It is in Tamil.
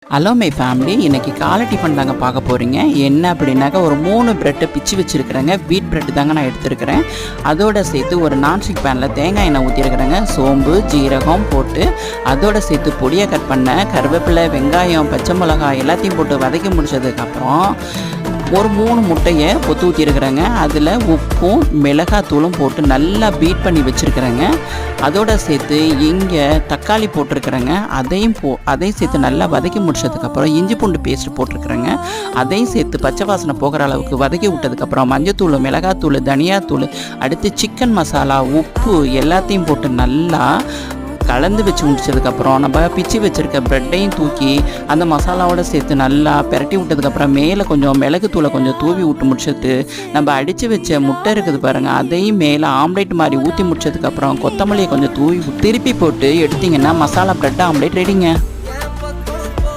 ஹலோ மை ஃபேமிலி, இன்றைக்கி காலை டிஃபன் தாங்க பார்க்க போகிறீங்க. என்ன அப்படின்னாக்கா ஒரு 3 ப்ரெட்டை பிச்சு வச்சுருக்கிறேங்க. வீட் ப்ரெட்டு தாங்க நான் எடுத்துருக்கிறேன். அதோடு சேர்த்து ஒரு நான்ஸ்டிக் பேனில் தேங்காய் எண்ணெய் ஊற்றிருக்கிறேங்க. சோம்பு ஜீரகம் போட்டு அதோடு சேர்த்து பொடியை கட் பண்ண கருவேப்பிலை, வெங்காயம், பச்சை மிளகாய் எல்லாத்தையும் போட்டு வதக்கி முடித்ததுக்கப்புறம் ஒரு 3 முட்டையை பொத்து ஊற்றிருக்கிறேங்க. அதில் உப்பும் மிளகாத்தூளும் போட்டு நல்லா பீட் பண்ணி வச்சுருக்கிறேங்க. அதோடு சேர்த்து இங்கே தக்காளி போட்டிருக்கிறேங்க. அதையும் சேர்த்து நல்லா வதக்கி முடிச்சதுக்கப்புறம் இஞ்சி பூண்டு பேஸ்ட் போட்டிருக்கிறேங்க. அதையும் சேர்த்து பச்சை வாசனை போகிற அளவுக்கு வதக்கி விட்டதுக்கப்புறம் மஞ்சத்தூள், மிளகாத்தூள், தனியாத்தூள், அடுத்து சிக்கன் மசாலா, உப்பு எல்லாத்தையும் போட்டு நல்லா கலந்து வச்சு முடிச்சதுக்கப்புறம் நம்ம பிச்சு வச்சுருக்க ப்ரெட்டையும் தூக்கி அந்த மசாலாவோடு சேர்த்து நல்லா பிரட்டி விட்டதுக்கப்புறம் மேலே கொஞ்சம் மிளகுத்தூளை கொஞ்சம் தூவி விட்டு முடிச்சது நம்ம அடித்து வச்ச முட்டை இருக்குது பாருங்கள், அதையும் மேலே ஆம்லேட் மாதிரி ஊற்றி முடிச்சதுக்கப்புறம் கொத்தமல்லியை கொஞ்சம் தூவி திருப்பி போட்டு எடுத்திங்கன்னா மசாலா ப்ரெட் ஆம்லேட் ரெடிங்க.